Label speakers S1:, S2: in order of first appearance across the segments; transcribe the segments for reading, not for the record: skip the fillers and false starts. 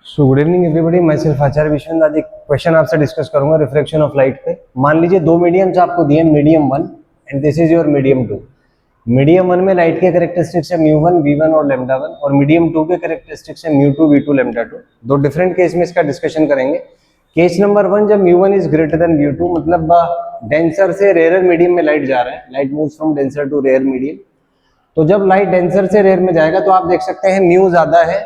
S1: सो good evening everybody, myself Acharya Vishwanath. आज एक question आपसे डिस्कस करूंगा रिफ्रैक्शन ऑफ लाइट पे। मान लीजिए दो मीडियम्स आपको दिए, medium one and this is your medium two. Medium one में लाइट के कैरेक्टरिस्टिक्स है म्यू वन वी वन और लेमडा वन, और मीडियम टू के कैरेक्टरिस्टिक्स है mu two v two lambda two. दो डिफरेंट केस में इसका डिस्कशन करेंगे। केस नंबर वन, जब mu one is greater than mu two, मतलब डेंसर से रेयर मीडियम में लाइट जा रहा है, light moves from denser to rare medium. तो जब लाइट डेंसर से रेयर में जाएगा तो आप देख सकते हैं म्यू ज्यादा है,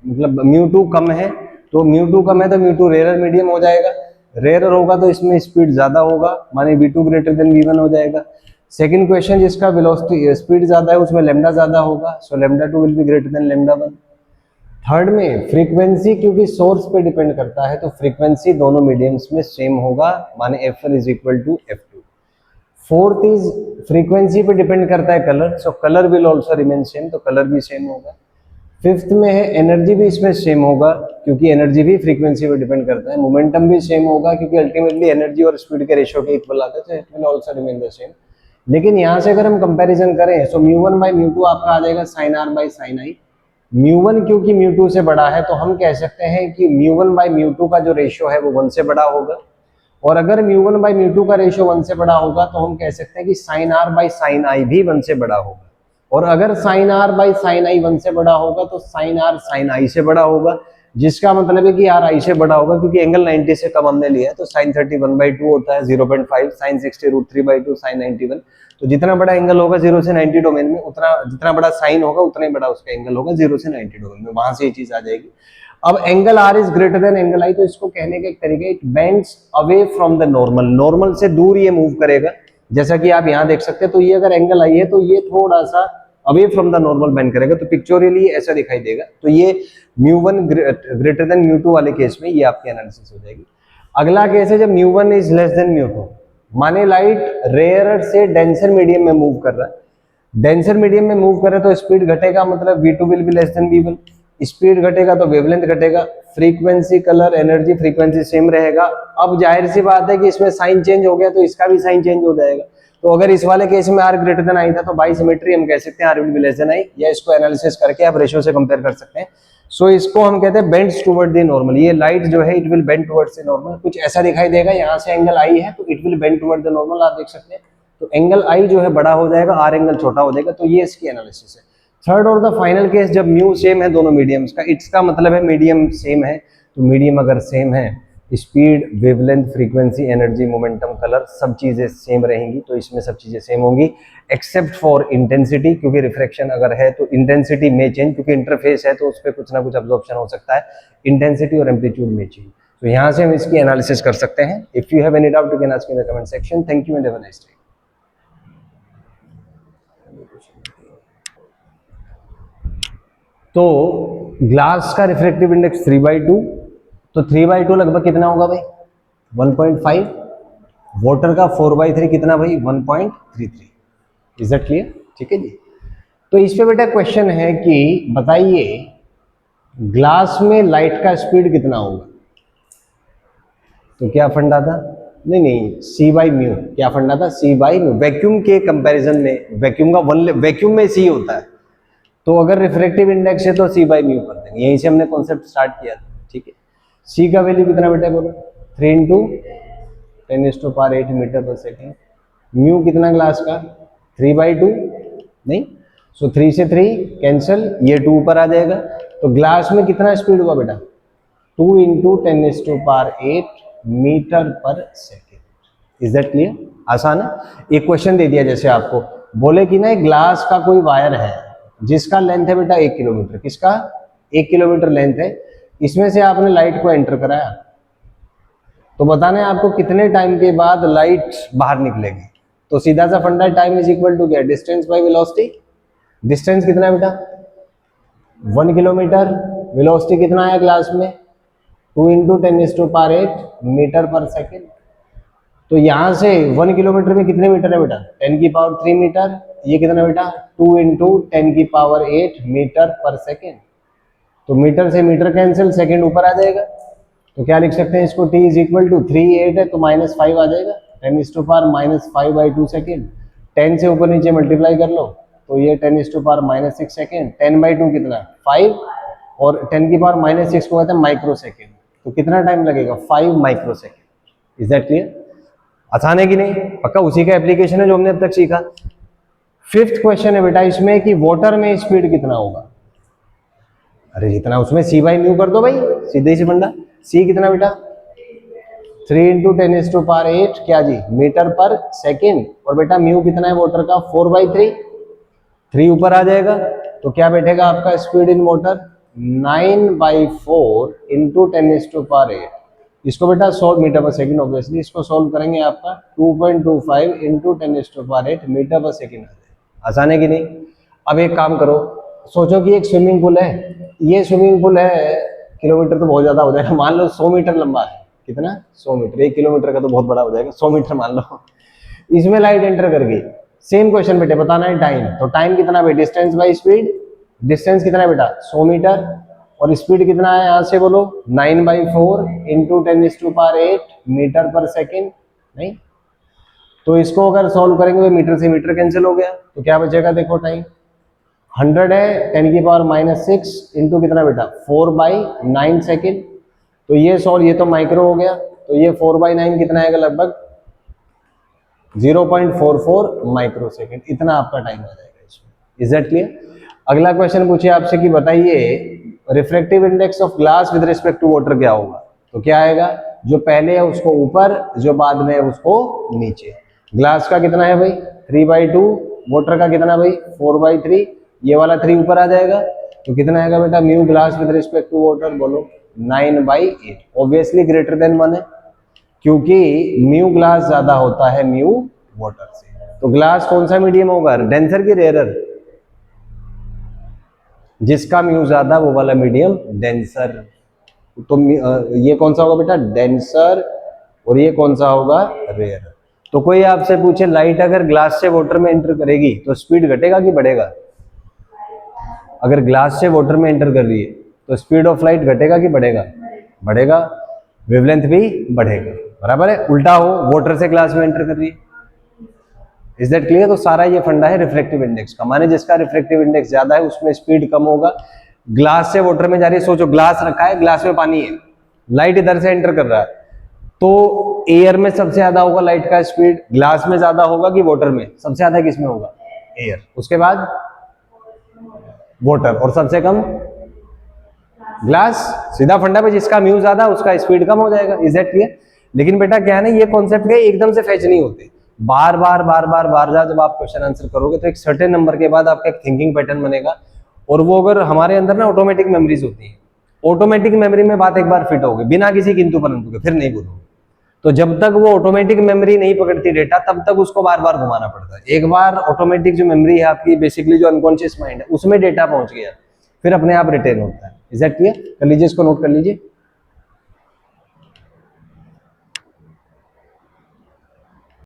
S1: मतलब म्यू टू कम है। तो म्यू टू कम है तो म्यू टू रेयर मीडियम हो जाएगा। रेयर होगा तो इसमें स्पीड ज्यादा होगा, माने v two greater than v one हो जाएगा। सेकंड क्वेश्चन, जिसका वेलोसिटी स्पीड ज्यादा है उसमें लेमडा ज्यादा होगा, so lambda two will be greater than lambda one. Third में फ्रीक्वेंसी, क्योंकि सोर्स पे डिपेंड करता है तो फ्रीक्वेंसी दोनों मीडियम्स में सेम होगा, माने F1 is equal to F2। Fourth is frequency पे डिपेंड करता है colour, so colour will also remain same, तो कलर भी सेम होगा। फिफ्थ में है एनर्जी भी इसमें सेम होगा, क्योंकि एनर्जी भी फ्रीक्वेंसी पे डिपेंड करता है। मोमेंटम भी सेम होगा, क्योंकि अल्टीमेटली एनर्जी और स्पीड के रेशियो के इक्वल आता है, तो it will also remain the same. लेकिन यहाँ से अगर हम कंपैरिजन करें, so mu one by mu two आपका आ जाएगा sine r by sine i. Mu one क्योंकि म्यू टू से बड़ा है तो हम कह सकते हैं कि mu one by mu two का जो रेशियो है वो वन से बड़ा होगा। और अगर mu one by mu two का रेशियो वन से बड़ा होगा तो हम कह सकते हैं कि sine r by sine i भी वन से बड़ा होगा। और अगर sine r by sine i one से बड़ा होगा तो साइन आर साइन आई से बड़ा होगा, जिसका मतलब है कि आर आई से बड़ा होगा, क्योंकि एंगल 90 से कम हमने लिया है। तो साइन 30 1/2 होता है 0.5, साइन 60 √3/2, साइन 91। तो जितना बड़ा एंगल होगा 0 से 90 डोमेन में, उतना जितना बड़ा साइन होगा उतना ही बड़ा उसका एंगल होगा 0 से 90 डोमेन में, वहां से ये चीज आ जाएगी। अब angle R is greater than angle I, तो इसको कहने का एक तरीका, it bends away from the normal, normal से दूर ये मूव करेगा। जैसा कि आप यहाँ देख सकते हैं, तो ये अगर एंगल आई है तो ये थोड़ा सा away from the normal bend करेगा, तो पिक्चोरियली ऐसा दिखाई देगा। तो ये mu one greater than mu to वाले केस में ये आपकी एनालिसिस हो जाएगी। अगला केस है जब mu one is less than mu to, माने लाइट रेयर से डेंसर मीडियम में मूव कर रहा है। डेंसर मीडियम में मूव कर रहा है तो स्पीड घटेगा, मतलब v2 will be less then v1। Speed घटेगा तो वेवलेंथ घटेगा। Frequency, colour, energy, frequency same रहेगा। अब जाहिर सी बात है कि इसमें साइन चेंज हो गया तो इसका भी साइन चेंज हो जाएगा। तो अगर इस वाले केस में आर ग्रेटर देन आई था तो बाई सिमेट्री हम कह सकते हैं r will be less than i, या इसको एनालिसिस करके आप रेशियो से कंपेयर कर सकते हैं। सो इसको हम कहते हैं बेंड्स टुवर्ड द नॉर्मल। ये लाइट जो है it will bend towards the normal, कुछ ऐसा दिखाई देगा। यहाँ से एंगल आई है तो it will bend toward the normal, आप देख सकते हैं। तो एंगल आई जो है बड़ा हो जाएगा, आर एंगल छोटा हो जाएगा। तो ये इसकी एनालिसिस है। थर्ड और द फाइनल केस, जब म्यू सेम है दोनों मीडियम्स का, इट्स का मतलब है मीडियम सेम है। तो मीडियम अगर सेम है, speed, wavelength, frequency, energy, momentum, colour, सब चीजें सेम रहेंगी। तो इसमें सब चीजें सेम होंगी एक्सेप्ट फॉर इंटेंसिटी, क्योंकि रिफ्रैक्शन अगर है तो इंटेंसिटी में चेंज, क्योंकि इंटरफेस है तो उस पर कुछ ना कुछ अब्जॉर्प्शन हो सकता है। इंटेंसिटी और एम्पलीट्यूड में चेंज। तो यहाँ से हम इसकी एनालिसिस कर सकते हैं। If you have any doubt you can ask in the comment section. Thank you and have a nice day. तो ग्लास का रिफ्रैक्टिव इंडेक्स 3/2, तो 3/2 लगभग कितना होगा भाई? 1.5। वाटर का 4/3 कितना भाई? 1.33। Is that clear? ठीक है जी। तो इस पे बेटा क्वेश्चन है कि बताइए ग्लास में लाइट का स्पीड कितना होगा। तो क्या फंडा था? नहीं, सी बाई म्यू। क्या फंडा था? सी बाई म्यू। वैक्यूम के कंपैरिजन में, वैक्यूम का वैक्यूम में सी होता है, तो अगर रिफ्रैक्टिव इंडेक्स है तो सी बाई म्यू कर देंगे। यहीं से हमने कॉन्सेप्ट स्टार्ट किया था। ठीक है। सी का वैल्यू कितना बेटा बोलो? 3 × 10⁸ मीटर पर सेकेंड। म्यू कितना ग्लास का? 3/2। नहीं, सो 3 से 3 कैंसिल, ये 2 ऊपर आ जाएगा। तो ग्लास में कितना स्पीड हुआ बेटा? 2 × 10⁸ मीटर पर सेकेंड। Is that clear? आसान है। एक क्वेश्चन दे दिया जैसे आपको, बोले कि ना ग्लास का कोई वायर है जिसका लेंथ है बेटा 1 किलोमीटर। किसका? 1 किलोमीटर लेंथ है। इसमें से आपने लाइट को एंटर कराया, तो बताना है आपको कितने टाइम के बाद लाइट बाहर निकलेगी। तो सीधा सा फंडा, टाइम इज इक्वल टू क्या? Distance by velocity. डिस्टेंस कितना है बेटा? 1 किलोमीटर। वेलोसिटी कितना आया ग्लास में? 2 × 10⁸ मीटर पर सेकेंड। तो यहां से 1 किलोमीटर में कितने मीटर है बेटा? 10⁻³ मीटर। ये कितना बेटा? 2 × 10⁸ मीटर पर सेकेंड। तो मीटर से मीटर कैंसिल, सेकेंड ऊपर आ जाएगा। तो क्या लिख सकते हैं इसको? t इज इक्वल टू 3/8 है तो -5 आ जाएगा। 10⁻⁻5/2 सेकेंड। 10 से ऊपर नीचे मल्टीप्लाई कर लो तो ये 10⁻⁻6 सेकेंड। 10/2 कितना? 5। और 10⁻⁻⁶ को कहते हैं माइक्रो सेकेंड। तो कितना टाइम लगेगा? 5 micro second. Is that clear? आसान है कि नहीं? पक्का उसी का एप्लीकेशन है जो हमने अब तक सीखा। फिफ्थ क्वेश्चन है बेटा इसमें कि वाटर में स्पीड कितना होगा। अरे जितना उसमें c बाई म्यू कर दो भाई, सीधे ही से फंडा। c कितना बेटा? 3 × 10⁸ क्या जी? मीटर पर सेकेंड। और बेटा म्यू कितना है वाटर का? 4/3। 3 ऊपर आ जाएगा तो क्या बैठेगा आपका स्पीड इन वाटर? 9/4 × 10⁸। इसको बेटा 100 मीटर पर सेकेंड, ऑब्वियसली इसको सॉल्व करेंगे आपका 2.25 × 10⁸ मीटर पर सेकेंड आ जाएगा। आसान है कि नहीं? अब एक काम करो, सोचो कि एक स्विमिंग पूल है, ये स्विमिंग पूल है, किलोमीटर तो बहुत ज्यादा हो जाएगा, मान लो 100 मीटर लंबा है। कितना? 100 मीटर। 1 किलोमीटर का तो बहुत बड़ा हो जाएगा, 100 मीटर मान लो। इसमें लाइट एंटर कर गई। सेम क्वेश्चन बेटे, बताना है टाइम। तो टाइम कितना भाई? Distance by speed. डिस्टेंस कितना है बेटा? 100 मीटर। और स्पीड कितना है यहां से बोलो? 9/4 × 10⁸ मीटर पर सेकेंड। नहीं तो इसको अगर सॉल्व करेंगे तो मीटर से मीटर कैंसिल हो गया, तो क्या बचेगा? देखो टाइम 100 है, 10⁻⁻�6 इंटू कितना बेटा? 4/9 सेकेंड। तो ये सॉल्व, ये तो माइक्रो हो गया, तो ये 4/9 कितना आएगा? लगभग 0.44 माइक्रो सेकेंड। इतना आपका टाइम आ जाएगा इसमें। Is that clear? अगला क्वेश्चन पूछिए आपसे कि बताइए refractive index of glass with respect to water क्या होगा। तो क्या आएगा? जो पहले है उसको ऊपर, जो बाद में है उसको नीचे। ग्लास का कितना है भाई? 3/2। वाटर का कितना भाई? 4/3। ये वाला 3 ऊपर आ जाएगा तो कितना आएगा बेटा? Mu glass with respect to water बोलो 9/8। ऑब्वियसली ग्रेटर देन 1 है, क्योंकि म्यू ग्लास ज्यादा होता है म्यू वाटर से। तो ग्लास कौन सा मीडियम होगा? डेंसर की रेयर? जिसका म्यू ज्यादा वो वाला मीडियम डेंसर। तो ये कौन सा होगा बेटा? डेंसर। और ये कौन सा होगा? रेयर। तो कोई आपसे पूछे लाइट अगर ग्लास से वाटर में एंटर करेगी तो स्पीड घटेगा कि बढ़ेगा? अगर ग्लास से वाटर में एंटर कर रही है तो स्पीड ऑफ लाइट घटेगा कि बढ़ेगा? बढ़ेगा। वेवलेंथ भी बढ़ेगा, बराबर है। उल्टा हो, वाटर से ग्लास में एंटर कर रही है। Is that clear? तो सारा ये फंडा है रिफ्रैक्टिव इंडेक्स का। माने जिसका रिफ्रैक्टिव इंडेक्स ज्यादा है उसमें स्पीड कम होगा। ग्लास से वाटर में जा रही है, सोचो ग्लास रखा है, ग्लास में पानी है, लाइट इधर से एंटर कर रहा है, तो एयर में सबसे ज्यादा होगा लाइट का स्पीड। ग्लास में ज्यादा होगा कि वाटर में? सबसे ज्यादा किसमें होगा? एयर। उसके बाद वाटर, और सबसे कम ग्लास। सीधा फंडा पे, जिसका म्यू ज्यादा उसका स्पीड कम हो जाएगा। Is that clear? लेकिन बेटा क्या है ना, ये कॉन्सेप्ट के एकदम से फैच नहीं होते, बार बार जब आप क्वेश्चन आंसर करोगे तो एक सर्टेन नंबर के बाद आपका एक थिंकिंग पैटर्न बनेगा। और वो अगर हमारे अंदर ना ऑटोमेटिक मेमोरीज होती है, ऑटोमेटिक मेमोरी में बात एक बार फिट होगी बिना किसी किंतु परंतु के, फिर नहीं भूलोगे। तो जब तक वो ऑटोमेटिक मेमोरी नहीं पकड़ती डेटा, तब तक उसको बार बार घुमाना पड़ता है। एक बार ऑटोमेटिक जो मेमोरी है आपकी, बेसिकली जो अनकॉन्शियस माइंड है, उसमें डेटा पहुंच गया, फिर अपने आप रिटेन होता है। Is that clear? कर लीजिए, इसको नोट कर लीजिए।